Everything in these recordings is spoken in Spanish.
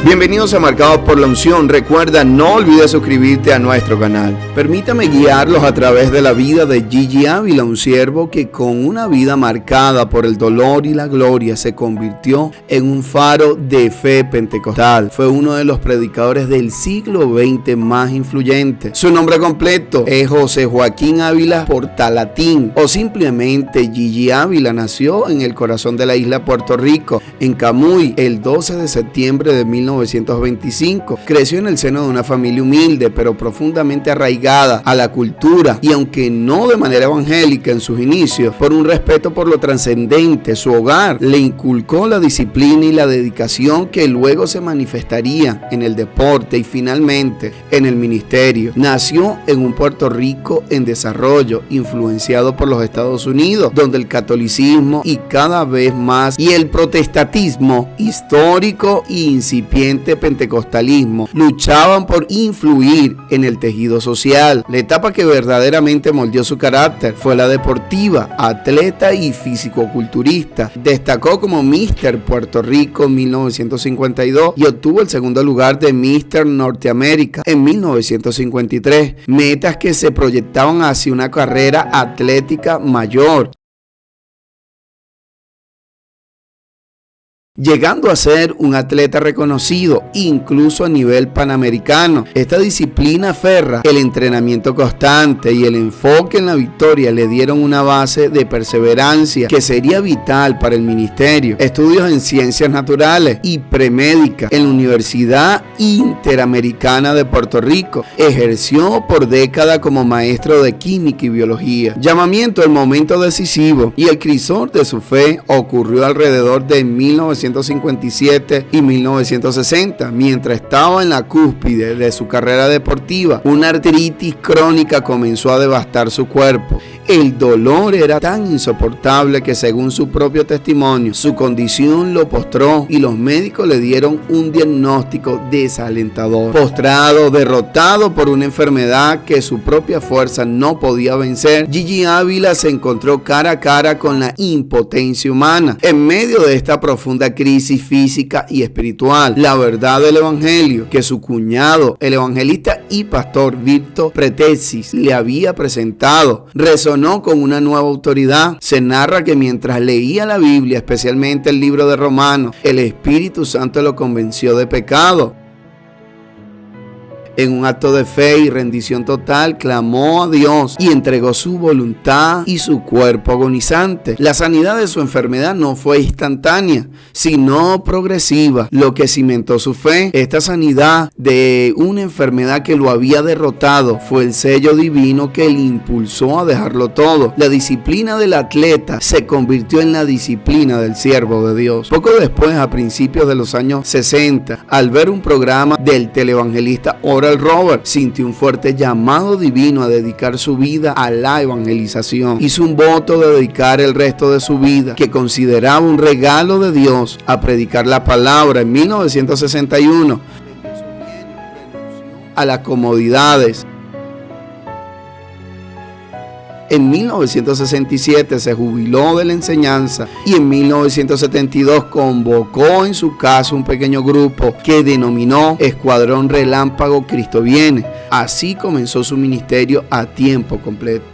Bienvenidos a Marcados por la Unción. Recuerda, no olvides suscribirte a nuestro canal. Permítame guiarlos a través de la vida de Gigi Ávila, un siervo que con una vida marcada por el dolor y la gloria se convirtió en un faro de fe pentecostal. Fue uno de los predicadores del siglo XX más influyentes. Su nombre completo es José Joaquín Ávila Portalatín, o simplemente Gigi Ávila. Nació en el corazón de la isla Puerto Rico, en Camuy, el 12 de septiembre de 1925. Creció en el seno de una familia humilde, pero profundamente arraigada a la cultura, y aunque no de manera evangélica en sus inicios, por un respeto por lo trascendente, su hogar le inculcó la disciplina y la dedicación que luego se manifestaría en el deporte y finalmente en el ministerio. Nació en un Puerto Rico en desarrollo, influenciado por los Estados Unidos, donde el catolicismo y cada vez más y el protestantismo histórico e incipiente pentecostalismo luchaban por influir en el tejido social. La etapa que verdaderamente moldeó su carácter fue la deportiva, atleta y físico-culturista. Destacó como Mr. Puerto Rico en 1952 y obtuvo el segundo lugar de Mr. Norteamérica en 1953, metas que se proyectaban hacia una carrera atlética mayor, llegando a ser un atleta reconocido incluso a nivel panamericano. Esta disciplina férrea, el entrenamiento constante y el enfoque en la victoria le dieron una base de perseverancia que sería vital para el ministerio. Estudios en ciencias naturales y premédica en la Universidad Interamericana de Puerto Rico. Ejerció por décadas como maestro de química y biología. Llamamiento al momento decisivo y el crisol de su fe ocurrió alrededor de 1957 y 1960, mientras estaba en la cúspide de su carrera deportiva. Una artritis crónica comenzó a devastar su cuerpo. El dolor era tan insoportable que, según su propio testimonio, su condición lo postró y los médicos le dieron un diagnóstico desalentador. Postrado, derrotado por una enfermedad que su propia fuerza no podía vencer, Gigi Ávila se encontró cara a cara con la impotencia humana. En medio de esta profunda crisis física y espiritual, la verdad del evangelio que su cuñado, el evangelista y pastor Víctor Pretesis, le había presentado, resonó con una nueva autoridad. Se narra que mientras leía la Biblia, especialmente el libro de Romanos, el Espíritu Santo lo convenció de pecado. En un acto de fe y rendición total, clamó a Dios y entregó su voluntad y su cuerpo agonizante. La sanidad de su enfermedad no fue instantánea, sino progresiva, lo que cimentó su fe. Esta sanidad de una enfermedad que lo había derrotado fue el sello divino que le impulsó a dejarlo todo. La disciplina del atleta se convirtió en la disciplina del siervo de Dios. Poco después, a principios de los años 60, al ver un programa del televangelista Oral Roberts, sintió un fuerte llamado divino a dedicar su vida a la evangelización. Hizo un voto de dedicar el resto de su vida, que consideraba un regalo de Dios, a predicar la palabra. En 1961, a las comodidades. En 1967 se jubiló de la enseñanza y en 1972 convocó en su casa un pequeño grupo que denominó Escuadrón Relámpago Cristo Viene. Así comenzó su ministerio a tiempo completo.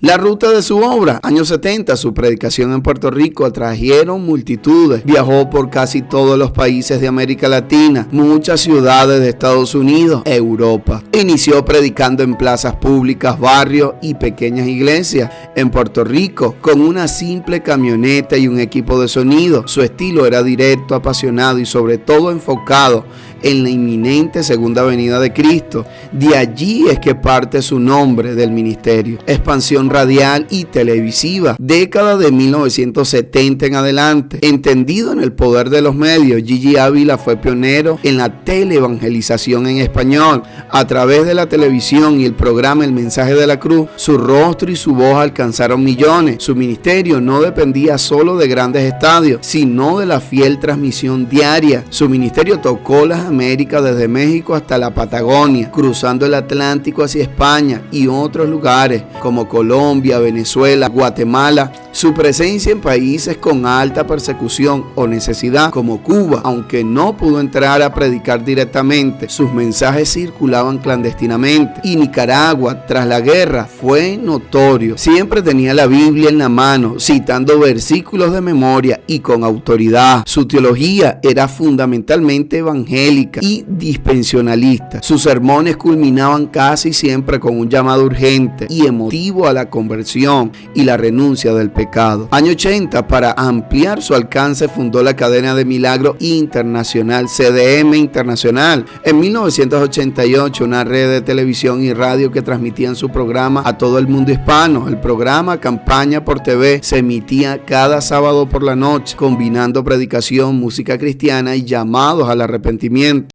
La ruta de su obra, años 70, su predicación en Puerto Rico atrajeron multitudes. Viajó por casi todos los países de América Latina, muchas ciudades de Estados Unidos, Europa. Inició predicando en plazas públicas, barrios y pequeñas iglesias en Puerto Rico con una simple camioneta y un equipo de sonido. Su estilo era directo, apasionado y sobre todo enfocado en la inminente segunda venida de Cristo. De allí es que parte su nombre del ministerio. Expansión radial y televisiva, década de 1970 en adelante. Entendido en el poder de los medios, Gigi Ávila fue pionero en la teleevangelización en español. A través de la televisión y el programa El Mensaje de la Cruz, su rostro y su voz alcanzaron millones. Su ministerio no dependía solo de grandes estadios, sino de la fiel transmisión diaria. Su ministerio tocó las Américas desde México hasta la Patagonia, cruzando el Atlántico hacia España y otros lugares como Colombia, Venezuela, Guatemala. Su presencia en países con alta persecución o necesidad como Cuba, aunque no pudo entrar a predicar directamente, sus mensajes circulaban clandestinamente. Y Nicaragua, tras la guerra, fue notorio. Siempre tenía la Biblia en la mano, citando versículos de memoria y con autoridad. Su teología era fundamentalmente evangélica y dispensionalista. Sus sermones culminaban casi siempre con un llamado urgente y emotivo a la conversión y la renuncia del pecado. Año 80, para ampliar su alcance, fundó la cadena de Milagro Internacional, CDM Internacional. En 1988, una red de televisión y radio que transmitían su programa a todo el mundo hispano. El programa Campaña por TV se emitía cada sábado por la noche, combinando predicación, música cristiana y llamados al arrepentimiento.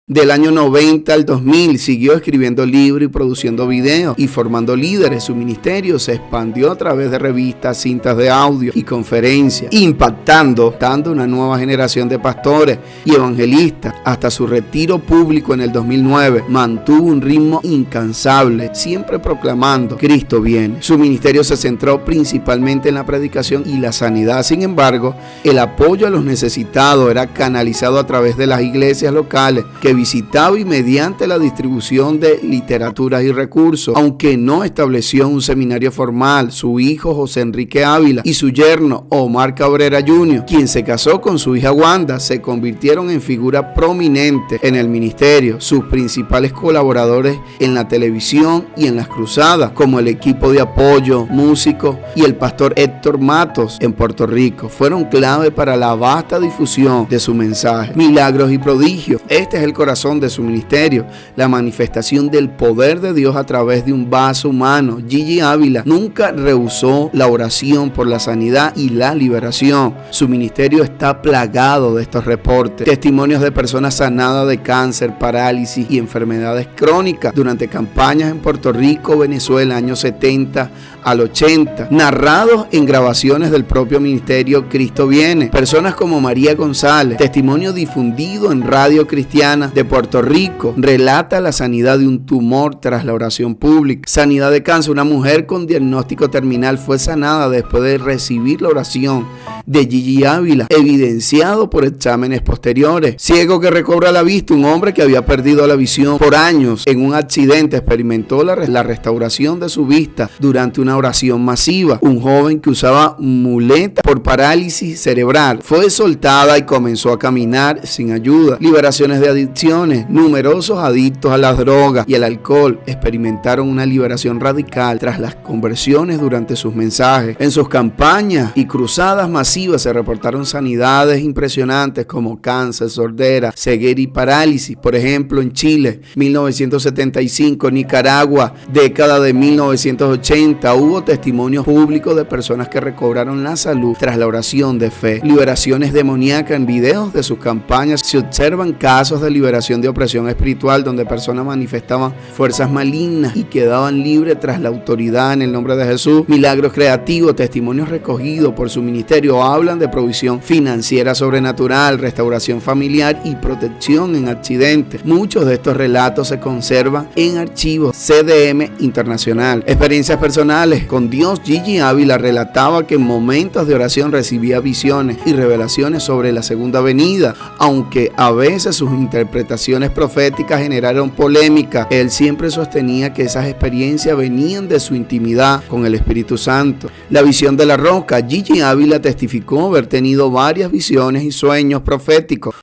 Del año 90 al 2000 siguió escribiendo libros y produciendo videos y formando líderes. Su ministerio se expandió a través de revistas, cintas de audio y conferencias, impactando tanto una nueva generación de pastores y evangelistas. Hasta su retiro público en el 2009 mantuvo un ritmo incansable, siempre proclamando: Cristo viene. Su ministerio se centró principalmente en la predicación y la sanidad. Sin embargo, el apoyo a los necesitados era canalizado a través de las iglesias locales que visitaba y mediante la distribución de literaturas y recursos. Aunque no estableció un seminario formal, su hijo José Enrique Ávila y su yerno Omar Cabrera Jr., quien se casó con su hija Wanda, se convirtieron en figuras prominentes en el ministerio. Sus principales colaboradores en la televisión y en las cruzadas, como el equipo de apoyo, músicos y el pastor Héctor Matos en Puerto Rico, fueron clave para la vasta difusión de su mensaje. Milagros y prodigios. Este es el corazón de su ministerio, la manifestación del poder de Dios a través de un vaso humano. Gigi Ávila nunca rehusó la oración por la sanidad y la liberación. Su ministerio está plagado de estos reportes, testimonios de personas sanadas de cáncer, parálisis y enfermedades crónicas durante campañas en Puerto Rico, Venezuela, años 70 al 80, narrados en grabaciones del propio ministerio Cristo Viene. Personas como María González, testimonio difundido en Radio Cristiana de Puerto Rico, relata la sanidad de un tumor tras la oración pública. Sanidad de cáncer. Una mujer con diagnóstico terminal fue sanada después de recibir la oración de Gigi Ávila, evidenciado por exámenes posteriores. Ciego que recobra la vista. Un hombre que había perdido la visión por años en un accidente experimentó la restauración de su vista durante una oración masiva. Un joven que usaba muletas por parálisis cerebral fue soltada y comenzó a caminar sin ayuda. Liberaciones de adicciones. Numerosos adictos a las drogas y al alcohol experimentaron una liberación radical tras las conversiones durante sus mensajes. En sus campañas y cruzadas masivas se reportaron sanidades impresionantes como cáncer, sordera, ceguera y parálisis. Por ejemplo, en Chile, 1975, Nicaragua, década de 1980, hubo testimonios públicos de personas que recobraron la salud tras la oración de fe. Liberaciones demoníacas. En videos de sus campañas se observan casos de liberación de opresión espiritual donde personas manifestaban fuerzas malignas y quedaban libres tras la autoridad en el nombre de Jesús. Milagros creativos. Testimonios recogidos por su ministerio hablan de provisión financiera sobrenatural, restauración familiar y protección en accidentes. Muchos de estos relatos se conservan en archivos CDM Internacional. Experiencias personales con Dios. Gigi Ávila relataba que en momentos de oración recibía visiones y revelaciones sobre la segunda venida. Aunque a veces sus interpretaciones proféticas generaron polémica, él siempre sostenía que esas experiencias venían de su intimidad con el Espíritu Santo. La visión de la roca. Gigi Ávila testificó haber tenido varias visiones y sueños proféticos.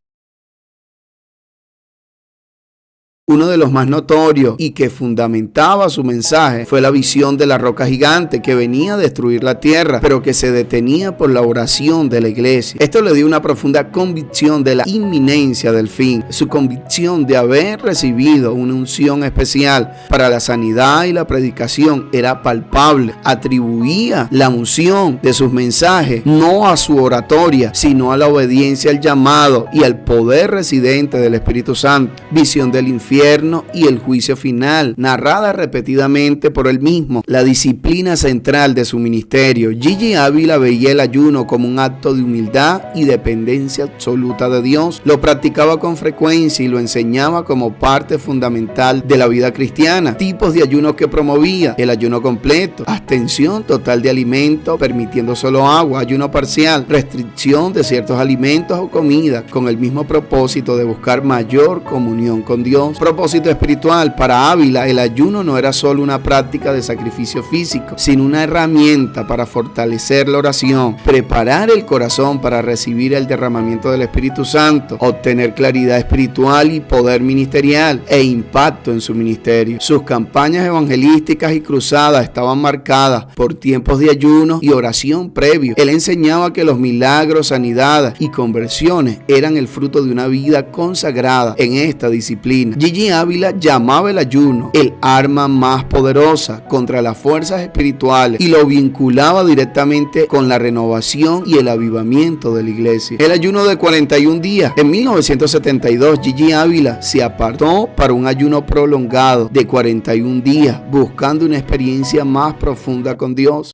Uno de los más notorios y que fundamentaba su mensaje fue la visión de la roca gigante que venía a destruir la tierra, pero que se detenía por la oración de la iglesia. Esto le dio una profunda convicción de la inminencia del fin. Su convicción de haber recibido una unción especial para la sanidad y la predicación era palpable. Atribuía la unción de sus mensajes no a su oratoria, sino a la obediencia al llamado y al poder residente del Espíritu Santo. Visión del infierno. infierno y el juicio final, narrada repetidamente por él mismo, la disciplina central de su ministerio. Gigi Ávila veía el ayuno como un acto de humildad y dependencia absoluta de Dios. Lo practicaba con frecuencia y lo enseñaba como parte fundamental de la vida cristiana. Tipos de ayuno que promovía: el ayuno completo, abstención total de alimentos permitiendo solo agua; ayuno parcial, restricción de ciertos alimentos o comidas con el mismo propósito de buscar mayor comunión con Dios. Propósito espiritual: para Ávila el ayuno no era solo una práctica de sacrificio físico, sino una herramienta para fortalecer la oración, preparar el corazón para recibir el derramamiento del Espíritu Santo, obtener claridad espiritual y poder ministerial e impacto en su ministerio. Sus campañas evangelísticas y cruzadas estaban marcadas por tiempos de ayuno y oración previo. Él enseñaba que los milagros, sanidades y conversiones eran el fruto de una vida consagrada en esta disciplina. Gigi Ávila llamaba el ayuno el arma más poderosa contra las fuerzas espirituales y lo vinculaba directamente con la renovación y el avivamiento de la iglesia. El ayuno de 41 días. En 1972, Gigi Ávila se apartó para un ayuno prolongado de 41 días, buscando una experiencia más profunda con Dios.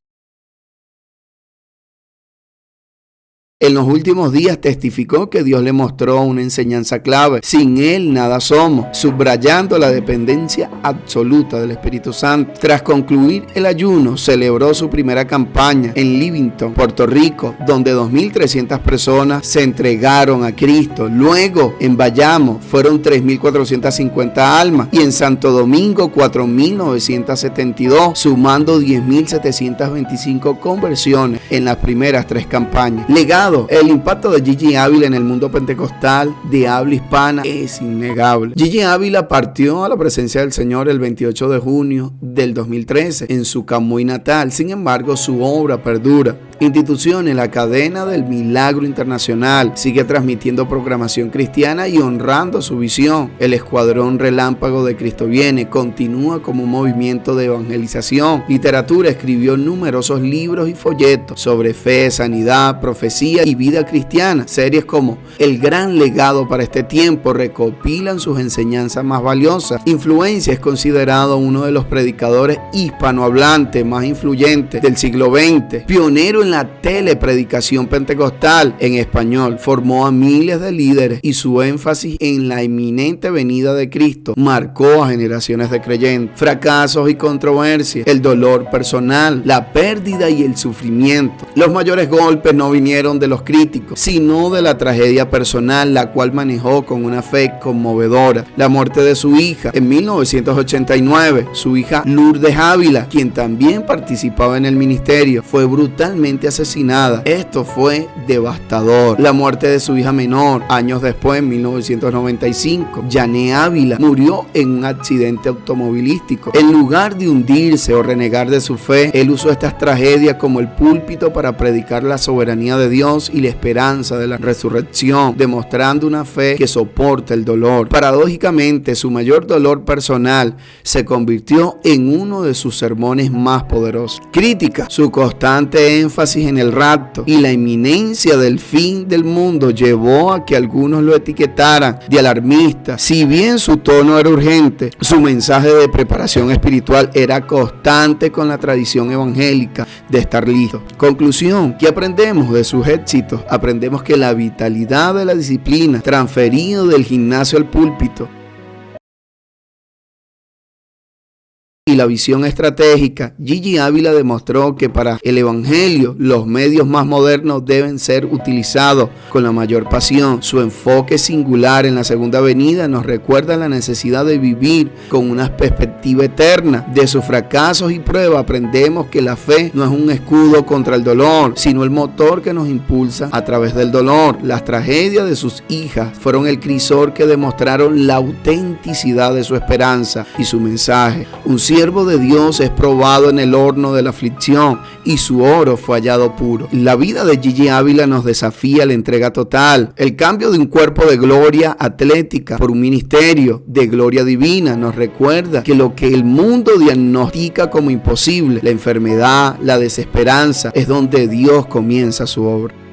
En los últimos días testificó que Dios le mostró una enseñanza clave: sin Él nada somos, subrayando la dependencia absoluta del Espíritu Santo. Tras concluir el ayuno, celebró su primera campaña en Livingston, Puerto Rico, donde 2.300 personas se entregaron a Cristo. Luego, en Bayamo, fueron 3.450 almas, y en Santo Domingo, 4.972, sumando 10.725 conversiones en las primeras 3 campañas. Legado: el impacto de Gigi Ávila en el mundo pentecostal de habla hispana es innegable. Gigi Ávila partió a la presencia del Señor el 28 de junio del 2013 en su Camuy natal. Sin embargo, su obra perdura. Institución en la cadena del Milagro Internacional sigue transmitiendo programación cristiana y honrando su visión. El Escuadrón Relámpago de Cristo Viene continúa como un movimiento de evangelización. Literatura: escribió numerosos libros y folletos sobre fe, sanidad, profecía y vida cristiana. Series como El Gran Legado para este tiempo recopilan sus enseñanzas más valiosas. Influencia: es considerado uno de los predicadores hispanohablantes más influyentes del siglo XX. Pionero en la telepredicación pentecostal en español, formó a miles de líderes y su énfasis en la inminente venida de Cristo marcó a generaciones de creyentes. Fracasos y controversias: el dolor personal, la pérdida y el sufrimiento. Los mayores golpes no vinieron de los críticos, sino de la tragedia personal, la cual manejó con una fe conmovedora. La muerte de su hija en 1989, su hija Lourdes Ávila, quien también participaba en el ministerio, fue brutalmente asesinada. Esto fue devastador. La muerte de su hija menor, años después, en 1995, Yané Ávila, murió en un accidente automovilístico. En lugar de hundirse o renegar de su fe, él usó estas tragedias como el púlpito para predicar la soberanía de Dios y la esperanza de la resurrección, demostrando una fe que soporta el dolor. Paradójicamente, su mayor dolor personal se convirtió en uno de sus sermones más poderosos. Crítica: su constante énfasis en el rapto y la inminencia del fin del mundo llevó a que algunos lo etiquetaran de alarmista. Si bien su tono era urgente, su mensaje de preparación espiritual era constante con la tradición evangélica de estar listo. Conclusión: ¿qué aprendemos de sus éxitos? Aprendemos que la vitalidad de la disciplina, transferido del gimnasio al púlpito, y la visión estratégica, Gigi Ávila demostró que para el evangelio los medios más modernos deben ser utilizados con la mayor pasión. Su enfoque singular en la segunda venida nos recuerda la necesidad de vivir con una perspectiva eterna. De sus fracasos y pruebas aprendemos que la fe no es un escudo contra el dolor, sino el motor que nos impulsa a través del dolor. Las tragedias de sus hijas fueron el crisol que demostraron la autenticidad de su esperanza y su mensaje. Un siervo de Dios es probado en el horno de la aflicción y su oro fue hallado puro. La vida de Gigi Ávila nos desafía a la entrega total. El cambio de un cuerpo de gloria atlética por un ministerio de gloria divina nos recuerda que lo que el mundo diagnostica como imposible, la enfermedad, la desesperanza, es donde Dios comienza su obra.